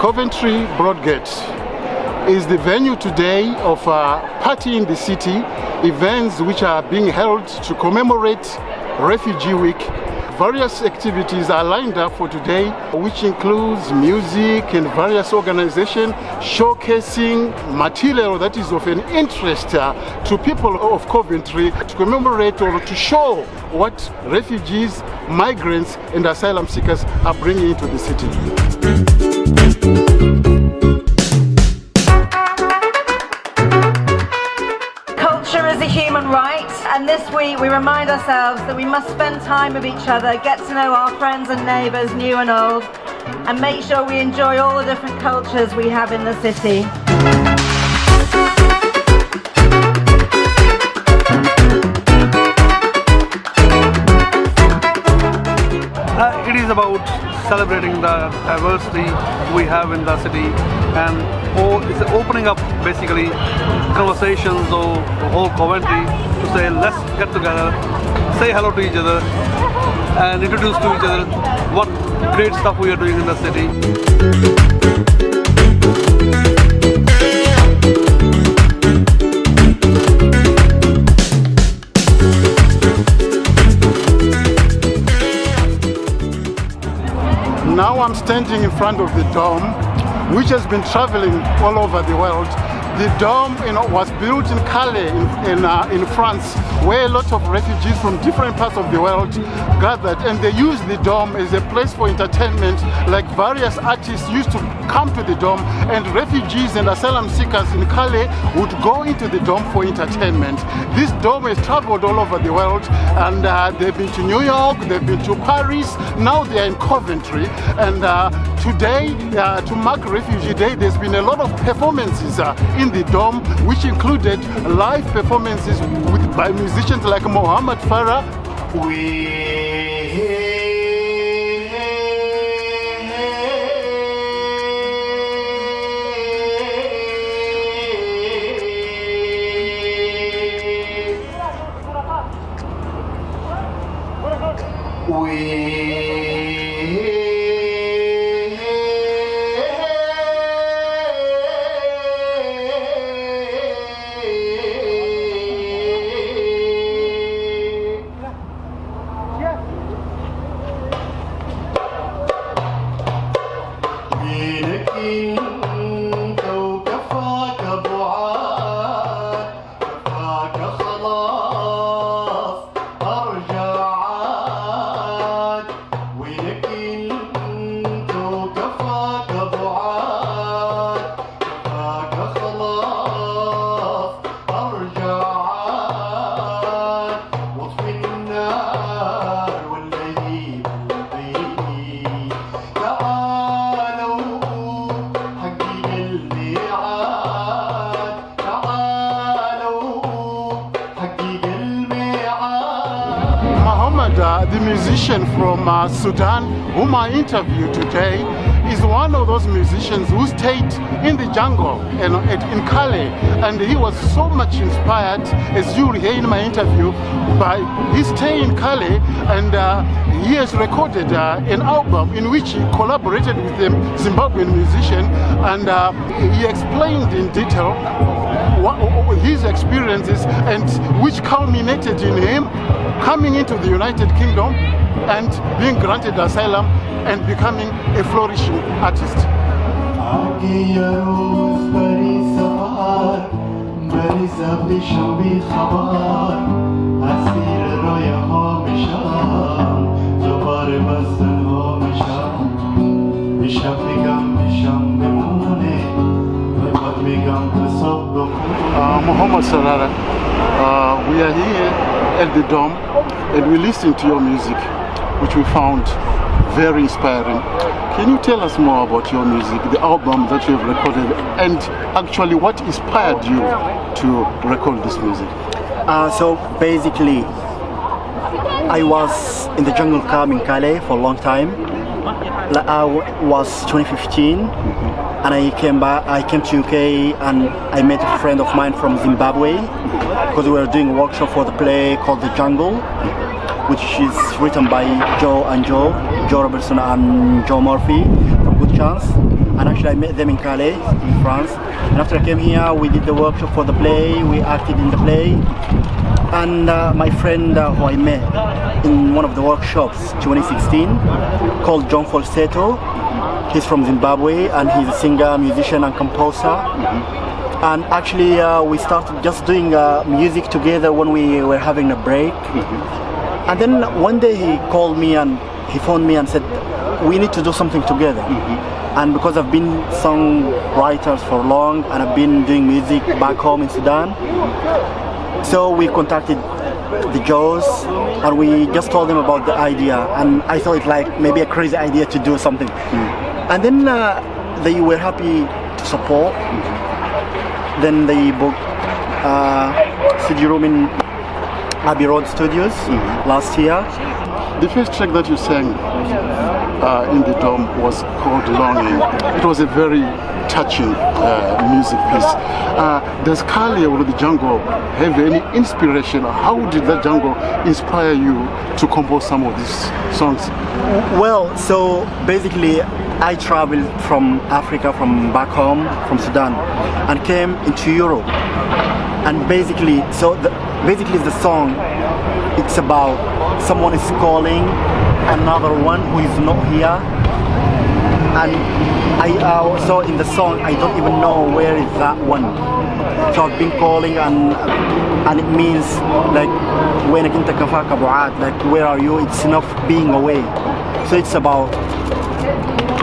Coventry Broadgate is the venue today of a party in the city, events which are being held to commemorate Refugee Week. Various activities are lined up for today, which includes music and various organizations showcasing material that is of an interest to people of Coventry to commemorate or to show what refugees, migrants and asylum seekers are bringing into the city. Culture is a human right, and this week we remind ourselves that we must spend time with each other, get to know our friends and neighbours, new and old, and make sure we enjoy all the different cultures we have in the city. It is about celebrating the diversity we have in the city, and it's opening up basically conversations or whole Coventry to say let's get together, say hello to each other and introduce to each other what great stuff we are doing in the city. Now I'm standing in front of the dome, which has been traveling all over the world. The dome, was built in Calais in France, where a lot of refugees from different parts of the world gathered, and they used the dome as a place for entertainment. Like various artists used to come to the dome, and refugees and asylum seekers in Calais would go into the dome for entertainment. This dome has traveled all over the world, and they've been to New York, they've been to Paris, now they are in Coventry. And today, to mark Refugee Day, there's been a lot of performances in the dome, which included live performances by musicians like Mohammed Farah. The musician from Sudan, whom I interviewed today, is one of those musicians who stayed in the jungle in Calais, and he was so much inspired, as you hear in my interview, by his stay in Calais, and he has recorded an album in which he collaborated with a Zimbabwean musician, and he explained in detail his experiences, and which culminated in him coming into the United Kingdom and being granted asylum and becoming a flourishing artist. Mohammed Sarara, we are here at the Dome and we listen to your music, which we found very inspiring. Can you tell us more about your music, the album that you have recorded, and actually what inspired you to record this music? So basically, I was in the jungle camp in Calais for a long time. I was 2015, and I came to UK, and I met a friend of mine from Zimbabwe because we were doing a workshop for the play called The Jungle, which is written by Joe Robertson and Joe Murphy from Good Chance. and actually I met them in Calais, in France. And after I came here, we did the workshop for the play, we acted in the play. And my friend who I met in one of the workshops 2016 called John Falsetto. He's from Zimbabwe and he's a singer, musician and composer. And actually we started just doing music together when we were having a break. And then one day he called me and he phoned me and said, we need to do something together. And because I've been songwriters for long and I've been doing music back home in Sudan, so we contacted the Joes and we just told them about the idea, and I thought it like maybe a crazy idea to do something. And then they were happy to support. Then they booked studio room in Abbey Road Studios last year. The first track that you sang in the Dome was called Longing. It was a very touching music piece. Does Kale or the jungle have any inspiration? How did that jungle inspire you to compose some of these songs? Well, so basically I traveled from Africa, from back home, from Sudan, and came into Europe. And basically, the song, it's about someone is calling another one who is not here. And so in the song, I don't even know where is that one. So I've been calling and it means like, when like, where are you? It's enough being away. So it's about,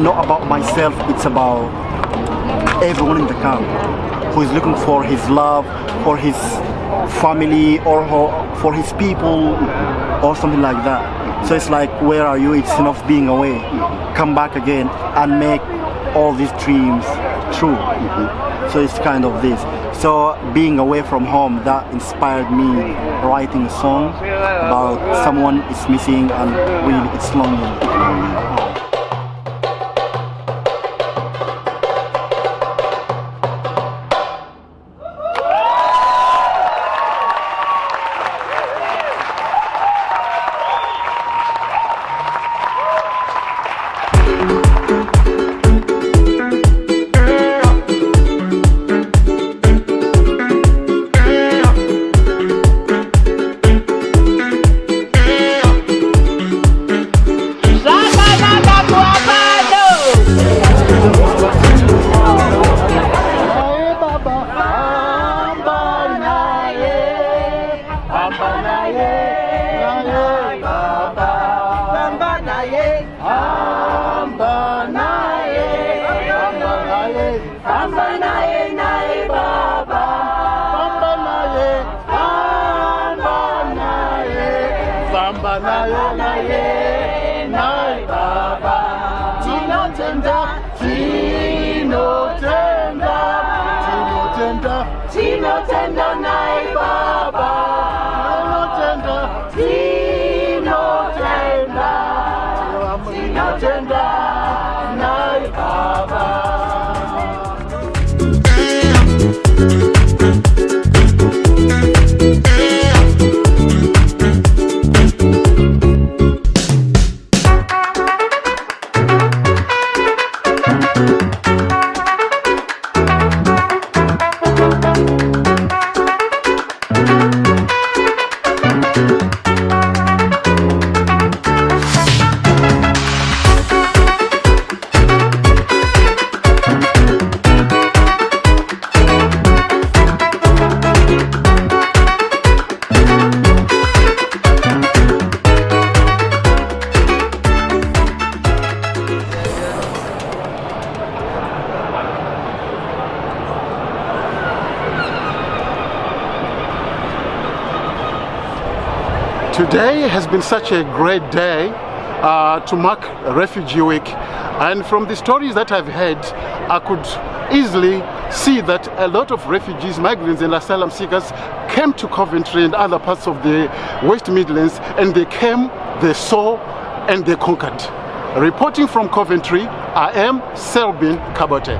not about myself, it's about everyone in the camp who is looking for his love, for his family, or for his people, or something like that. So it's like, where are you? It's enough being away. Come back again and make all these dreams true. So it's kind of this. So being away from home, that inspired me writing a song about someone is missing and really it's longing. Today has been such a great day to mark Refugee Week, and from the stories that I've heard, I could easily see that a lot of refugees, migrants and asylum seekers came to Coventry and other parts of the West Midlands, and they came, they saw, and they conquered. Reporting from Coventry, I am Selbin Kabote.